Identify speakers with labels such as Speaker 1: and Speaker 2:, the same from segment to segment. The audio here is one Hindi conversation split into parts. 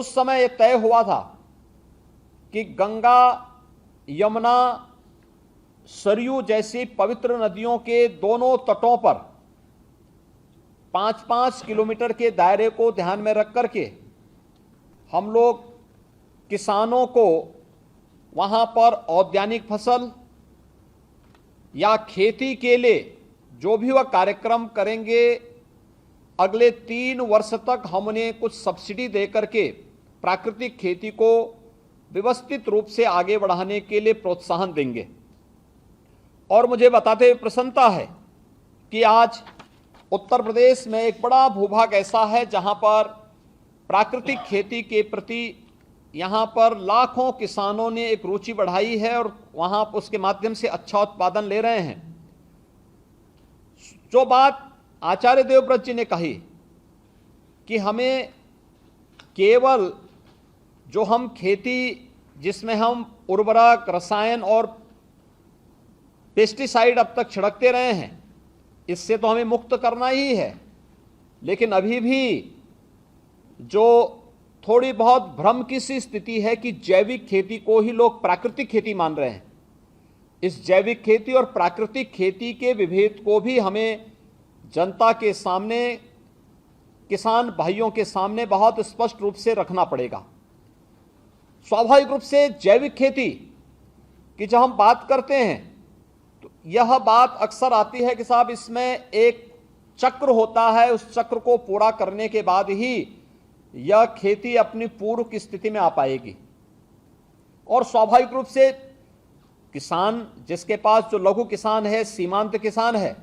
Speaker 1: उस समय यह तय हुआ था कि गंगा, यमुना, सरयू जैसी पवित्र नदियों के दोनों तटों पर 5-5 किलोमीटर के दायरे को ध्यान में रख करके हम लोग किसानों को वहां पर औद्यानिक फसल या खेती के लिए जो भी वह कार्यक्रम करेंगे, अगले 3 वर्ष तक हम उन्हें कुछ सब्सिडी दे करके प्राकृतिक खेती को व्यवस्थित रूप से आगे बढ़ाने के लिए प्रोत्साहन देंगे। और मुझे बताते हुए प्रसन्नता है कि आज उत्तर प्रदेश में एक बड़ा भूभाग ऐसा है जहां पर प्राकृतिक खेती के प्रति यहां पर लाखों किसानों ने एक रुचि बढ़ाई है और वहां उसके माध्यम से अच्छा उत्पादन ले रहे हैं। जो बात आचार्य देवव्रत जी ने कही कि हमें केवल जो हम खेती जिसमें हम उर्वरक, रसायन और पेस्टिसाइड अब तक छिड़कते रहे हैं, इससे तो हमें मुक्त करना ही है, लेकिन अभी भी जो थोड़ी बहुत भ्रम की सी स्थिति है कि जैविक खेती को ही लोग प्राकृतिक खेती मान रहे हैं। इस जैविक खेती और प्राकृतिक खेती के विभेद को भी हमें जनता के सामने, किसान भाइयों के सामने बहुत स्पष्ट रूप से रखना पड़ेगा। स्वाभाविक रूप से जैविक खेती की जब हम बात करते हैं तो यह बात अक्सर आती है कि साहब इसमें एक चक्र होता है, उस चक्र को पूरा करने के बाद ही यह खेती अपनी पूर्व की स्थिति में आ पाएगी। और स्वाभाविक रूप से किसान जिसके पास, जो लघु किसान है, सीमांत किसान है,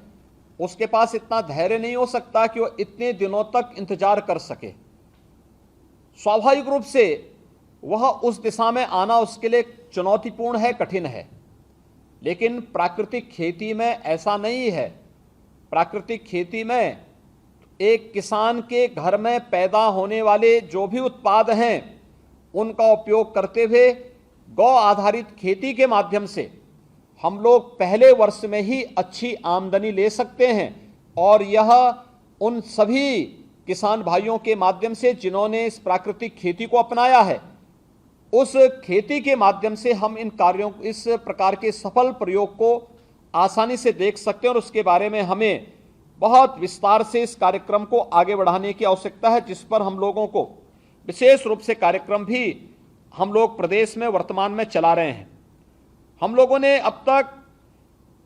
Speaker 1: उसके पास इतना धैर्य नहीं हो सकता कि वह इतने दिनों तक इंतजार कर सके। स्वाभाविक रूप से वह उस दिशा में आना उसके लिए चुनौतीपूर्ण है, कठिन है। लेकिन प्राकृतिक खेती में ऐसा नहीं है। प्राकृतिक खेती में एक किसान के घर में पैदा होने वाले जो भी उत्पाद हैं उनका उपयोग करते हुए गौ आधारित खेती के माध्यम से हम लोग पहले वर्ष में ही अच्छी आमदनी ले सकते हैं। और यह उन सभी किसान भाइयों के माध्यम से जिन्होंने इस प्राकृतिक खेती को अपनाया है, उस खेती के माध्यम से हम इन कार्यों, इस प्रकार के सफल प्रयोग को आसानी से देख सकते हैं। और उसके बारे में हमें बहुत विस्तार से इस कार्यक्रम को आगे बढ़ाने की आवश्यकता है, जिस पर हम लोगों को विशेष रूप से कार्यक्रम भी हम लोग प्रदेश में वर्तमान में चला रहे हैं। हम लोगों ने अब तक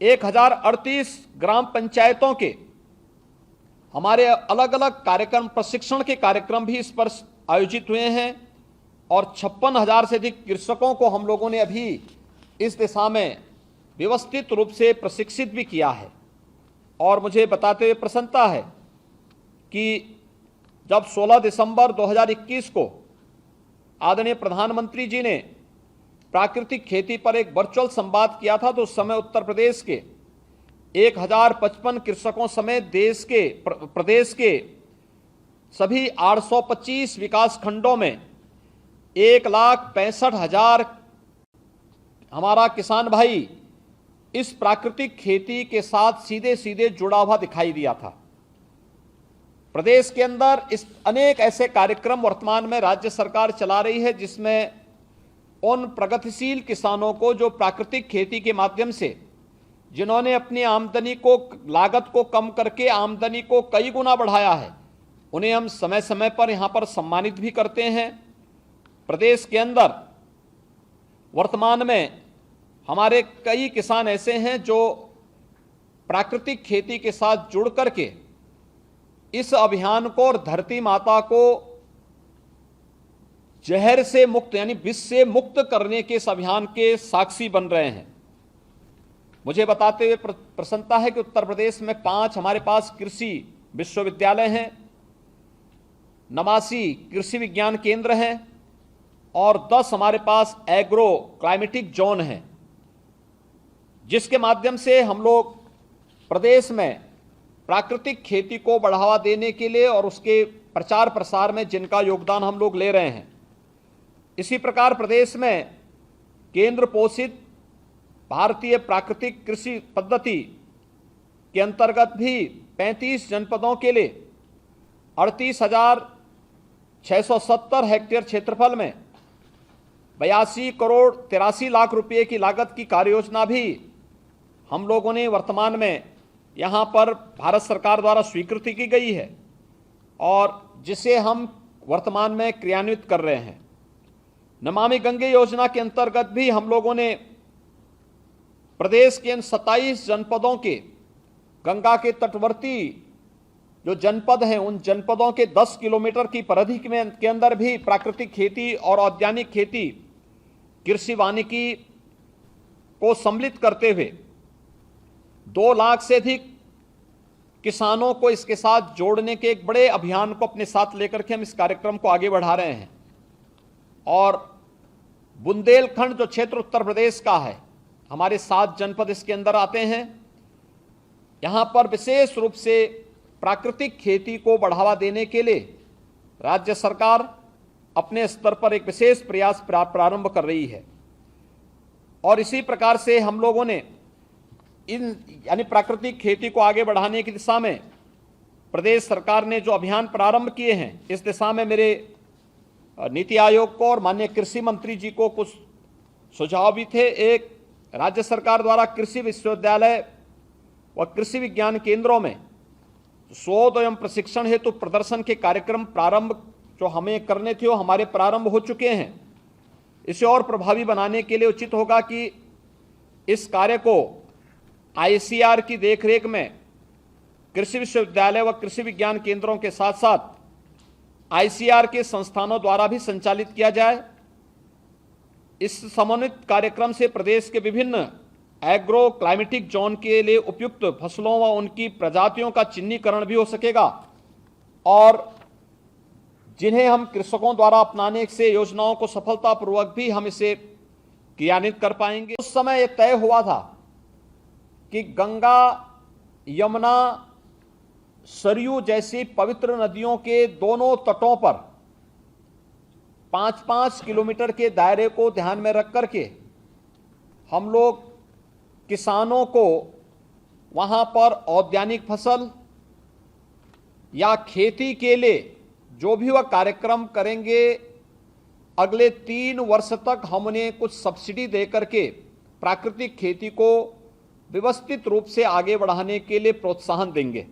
Speaker 1: 1038 ग्राम पंचायतों के हमारे अलग अलग कार्यक्रम, प्रशिक्षण के कार्यक्रम भी इस पर आयोजित हुए हैं और 56,000 से अधिक कृषकों को हम लोगों ने अभी इस दिशा में व्यवस्थित रूप से प्रशिक्षित भी किया है। और मुझे बताते हुए प्रसन्नता है कि जब 16 दिसंबर 2021 को आदरणीय प्रधानमंत्री जी ने प्राकृतिक खेती पर एक वर्चुअल संवाद किया था, तो उस समय उत्तर प्रदेश के 1055 कृषकों समेत प्रदेश के सभी 825 विकास खंडों में 1,65,000 हमारा किसान भाई इस प्राकृतिक खेती के साथ सीधे सीधे जुड़ा हुआ दिखाई दिया था। प्रदेश के अंदर इस अनेक ऐसे कार्यक्रम वर्तमान में राज्य सरकार चला रही है, जिसमें उन प्रगतिशील किसानों को जो प्राकृतिक खेती के माध्यम से, जिन्होंने अपनी आमदनी को, लागत को कम करके आमदनी को कई गुना बढ़ाया है, उन्हें हम समय समय पर यहां पर सम्मानित भी करते हैं। प्रदेश के अंदर वर्तमान में हमारे कई किसान ऐसे हैं जो प्राकृतिक खेती के साथ जुड़ करके इस अभियान को और धरती माता को जहर से मुक्त, यानी विष से मुक्त करने के इस अभियान के साक्षी बन रहे हैं। मुझे बताते हुए प्रसन्नता है कि उत्तर प्रदेश में 5 हमारे पास कृषि विश्वविद्यालय हैं, 89 कृषि विज्ञान केंद्र हैं और 10 हमारे पास एग्रो क्लाइमेटिक जोन हैं, जिसके माध्यम से हम लोग प्रदेश में प्राकृतिक खेती को बढ़ावा देने के लिए और उसके प्रचार प्रसार में जिनका योगदान हम लोग ले रहे हैं। इसी प्रकार प्रदेश में केंद्र पोषित भारतीय प्राकृतिक कृषि पद्धति के अंतर्गत भी 35 जनपदों के लिए 670 हेक्टेयर क्षेत्रफल में 82 करोड़ 83 लाख रुपए की लागत की कार्ययोजना भी हम लोगों ने वर्तमान में यहाँ पर भारत सरकार द्वारा स्वीकृति की गई है और जिसे हम वर्तमान में क्रियान्वित कर रहे हैं। नमामि गंगे योजना के अंतर्गत भी हम लोगों ने प्रदेश के इन 27 जनपदों के गंगा के तटवर्ती जो जनपद हैं उन जनपदों के 10 किलोमीटर की परिधि के अंदर भी प्राकृतिक खेती और औद्यानिक खेती, कृषि वानिकी को सम्मिलित करते हुए 2 लाख से अधिक किसानों को इसके साथ जोड़ने के एक बड़े अभियान को अपने साथ लेकर के हम इस कार्यक्रम को आगे बढ़ा रहे हैं। और बुंदेलखंड जो क्षेत्र उत्तर प्रदेश का है, हमारे 7 जनपद इसके अंदर आते हैं। यहां पर विशेष रूप से प्राकृतिक खेती को बढ़ावा देने के लिए राज्य सरकार अपने स्तर पर एक विशेष प्रयास प्रारंभ कर रही है। और इसी प्रकार से हम लोगों ने यानी प्राकृतिक खेती को आगे बढ़ाने की दिशा में प्रदेश सरकार ने जो अभियान प्रारंभ किए हैं, इस दिशा में मेरे नीति आयोग को और माननीय कृषि मंत्री जी को कुछ सुझाव भी थे। एक, राज्य सरकार द्वारा कृषि विश्वविद्यालय व कृषि विज्ञान केंद्रों में शोध एवं प्रशिक्षण हेतु प्रदर्शन के कार्यक्रम प्रारंभ जो हमें करने थे वो हमारे प्रारंभ हो चुके हैं। इसे और प्रभावी बनाने के लिए उचित होगा कि इस कार्य को ICAR की देखरेख में कृषि विश्वविद्यालय व कृषि विज्ञान केंद्रों के साथ साथ ICAR के संस्थानों द्वारा भी संचालित किया जाए। इस समन्वित कार्यक्रम से प्रदेश के विभिन्न एग्रो क्लाइमेटिक जोन के लिए उपयुक्त फसलों व उनकी प्रजातियों का चिन्हीकरण भी हो सकेगा और जिन्हें हम कृषकों द्वारा अपनाने से योजनाओं को सफलतापूर्वक भी हम इसे क्रियान्वित कर पाएंगे। उस समय यह तय हुआ था कि गंगा, यमुना, सरयू जैसी पवित्र नदियों के दोनों तटों पर 5-5 किलोमीटर के दायरे को ध्यान में रख करके हम लोग किसानों को वहां पर औद्यानिक फसल या खेती के लिए जो भी वह कार्यक्रम करेंगे, अगले 3 वर्ष तक हम उन्हें कुछ सब्सिडी दे करके प्राकृतिक खेती को व्यवस्थित रूप से आगे बढ़ाने के लिए प्रोत्साहन देंगे।